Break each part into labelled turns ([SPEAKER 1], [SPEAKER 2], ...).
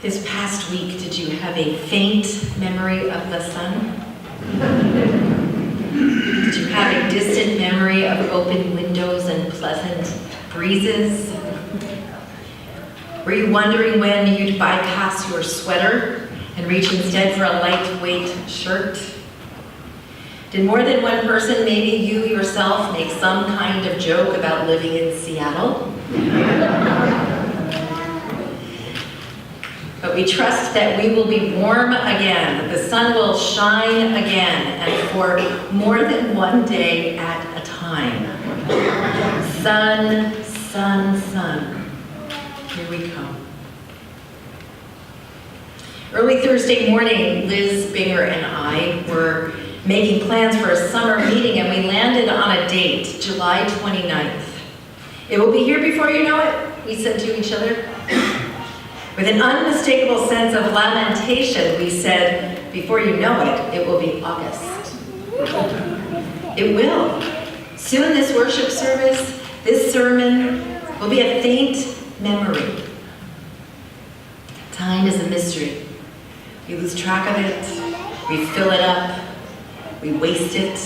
[SPEAKER 1] This past week, did you have a faint memory of the sun? Did you have a distant memory of open windows and pleasant breezes? Were you wondering when you'd bypass your sweater and reach instead for a lightweight shirt? Did more than one person, maybe you yourself, make some kind of joke about living in Seattle? But we trust that we will be warm again, that the sun will shine again, and for more than one day at a time. Sun, sun, sun. Here we come. Early Thursday morning, Liz Binger and I were making plans for a summer meeting, and we landed on a date, July 29th. It will be here before you know it, we said to each other. With an unmistakable sense of lamentation, we said, before you know it, it will be August. It will. Soon this worship service, this sermon, will be a faint memory. Time is a mystery. We lose track of it, we fill it up, we waste it,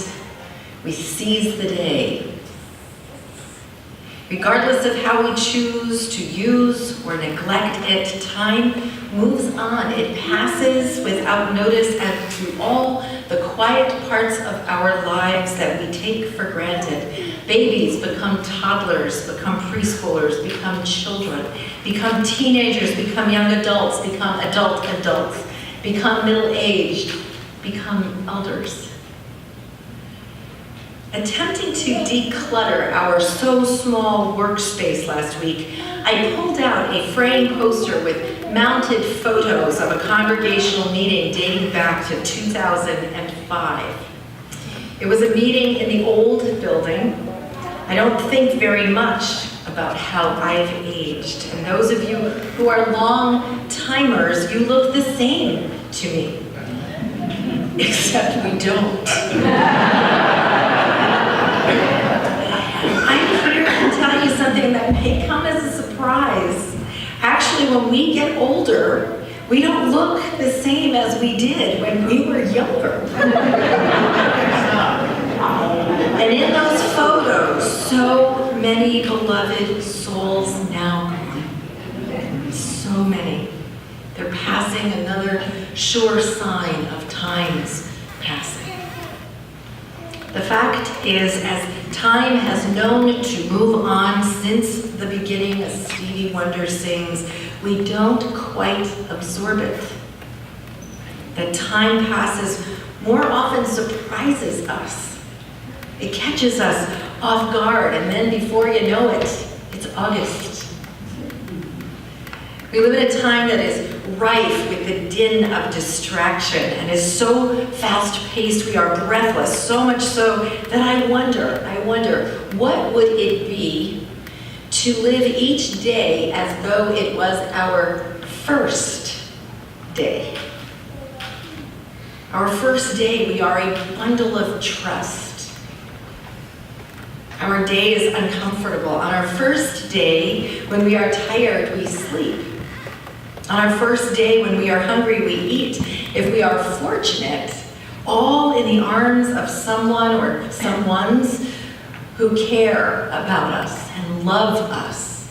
[SPEAKER 1] we seize the day. Regardless of how we choose to use or neglect it, time moves on. It passes without notice and through all the quiet parts of our lives that we take for granted. Babies become toddlers, become preschoolers, become children, become teenagers, become young adults, become adults, become middle-aged, become elders. Attempting to declutter our so small workspace last week, I pulled out a framed poster with mounted photos of a congregational meeting dating back to 2005. It was a meeting in the old building. I don't think very much about how I've aged. And those of you who are long timers, you look the same to me. Except we don't. I'm here to tell you something that may come as a surprise. Actually, when we get older, we don't look the same as we did when we were younger. And in those photos, so many beloved souls now gone. So many. They're passing another sure sign of time's passing. The fact is, as time has known to move on since the beginning, as Stevie Wonder sings, we don't quite absorb it. That time passes more often surprises us. It catches us off guard, and then before you know it, it's August. We live in a time that is rife with the din of distraction and is so fast-paced we are breathless, so much so that I wonder, what would it be to live each day as though it was our first day? Our first day, we are a bundle of trust. Our day is uncomfortable. On our first day, when we are tired, we sleep. On our first day, when we are hungry, we eat. If we are fortunate, all in the arms of someone or someones who care about us and love us.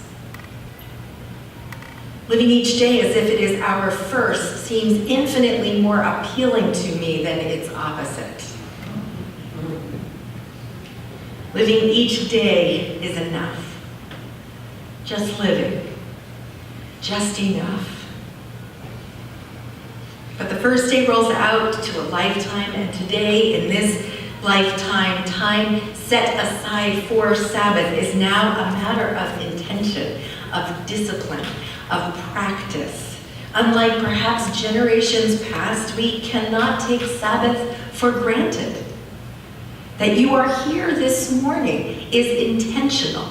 [SPEAKER 1] Living each day as if it is our first seems infinitely more appealing to me than its opposite. Living each day is enough. Just living. Just enough. But the first day rolls out to a lifetime, and today, in this lifetime, time set aside for Sabbath is now a matter of intention, of discipline, of practice. Unlike perhaps generations past, we cannot take Sabbath for granted. That you are here this morning is intentional.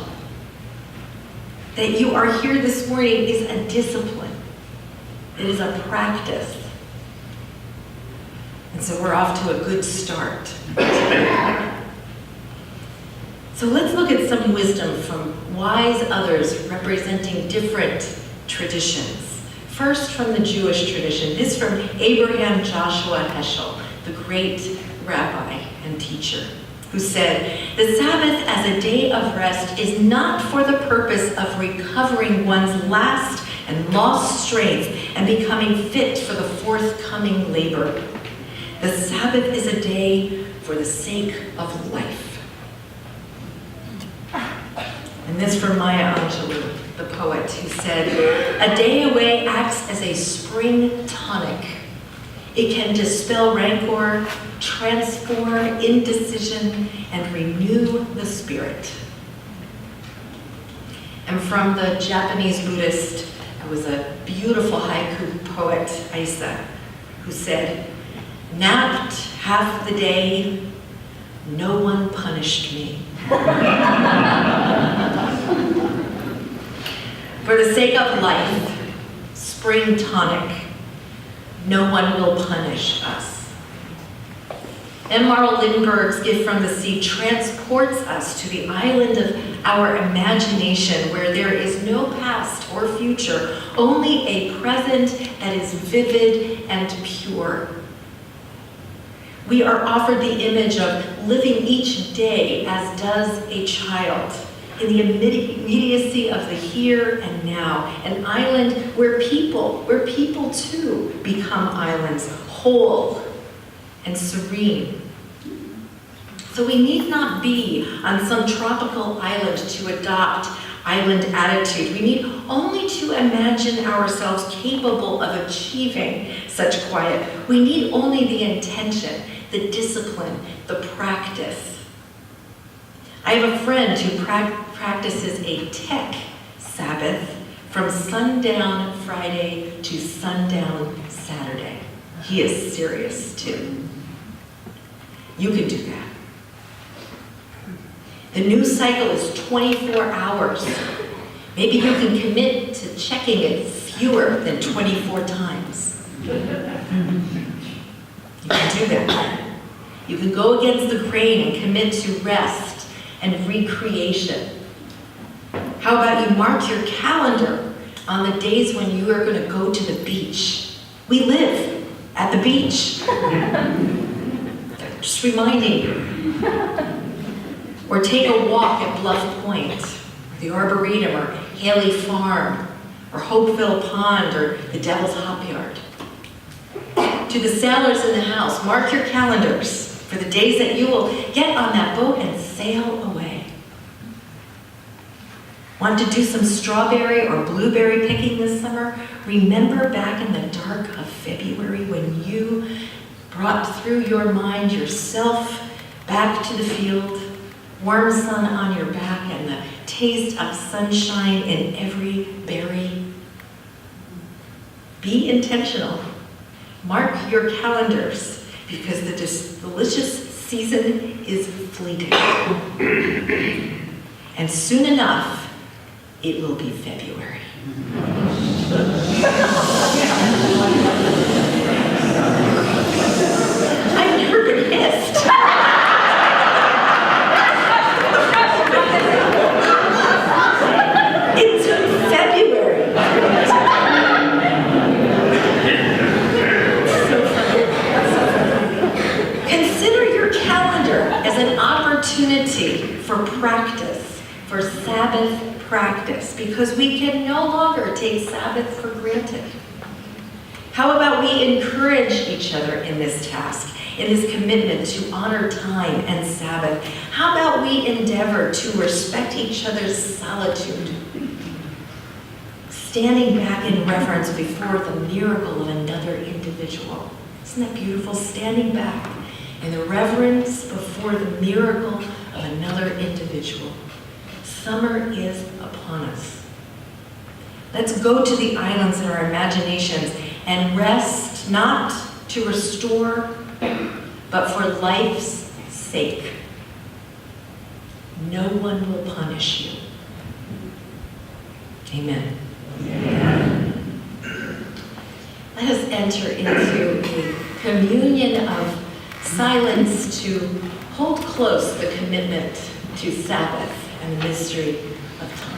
[SPEAKER 1] That you are here this morning is a discipline. It is a practice. And so we're off to a good start. So let's look at some wisdom from wise others representing different traditions. First from the Jewish tradition, this from Abraham Joshua Heschel, the great rabbi and teacher, who said, "The Sabbath as a day of rest is not for the purpose of recovering one's last and lost strength and becoming fit for the forthcoming labor. The Sabbath is a day for the sake of life." And this from Maya Angelou, the poet, who said, "A day away acts as a spring tonic. It can dispel rancor, transform indecision, and renew the spirit." And from the Japanese Buddhist, it was a beautiful haiku poet, Aisa, who said, "Napped half the day, no one punished me." For the sake of life, spring tonic, no one will punish us. And Marl Lindbergh's gift from the sea transports us to the island of our imagination, where there is no past or future, only a present that is vivid and pure. We are offered the image of living each day as does a child, in the immediacy of the here and now, an island where people too become islands, whole and serene. So we need not be on some tropical island to adopt island attitude. We need only to imagine ourselves capable of achieving such quiet. We need only the intention, the discipline, the practice. I have a friend who practices a tech Sabbath from sundown Friday to sundown Saturday. He is serious too. You can do that. The news cycle is 24 hours. Maybe you can commit to checking it fewer than 24 times. You can do that. You can go against the grain and commit to rest and recreation. How about you mark your calendar on the days when you are going to go to the beach? We live at the beach. Just reminding you. Or take a walk at Bluff Point, or the Arboretum, or Haley Farm, or Hopeville Pond, or the Devil's Hop Yard. To the sailors in the house, mark your calendars for the days that you will get on that boat and sail away. Want to do some strawberry or blueberry picking this summer? Remember back in the dark of February when you brought through your mind yourself back to the field, warm sun on your back and the taste of sunshine in every berry. Be intentional. Mark your calendars, because the delicious season is fleeting. And soon enough, it will be February. I've never been hissed. It's February. Consider your calendar as an opportunity for practice, for Sabbath practice, because we can no longer take Sabbath for granted. How about we encourage each other in this task, in this commitment to honor time and Sabbath? How about we endeavor to respect each other's solitude, standing back in reverence before the miracle of another individual? Isn't that beautiful? Standing back in the reverence before the miracle of another individual. Summer is upon us. Let's go to the islands in our imaginations and rest, not to restore, but for life's sake. No one will punish you. Amen. Amen. Let us enter into a communion of silence to hold close the commitment to Sabbath and the mystery of time.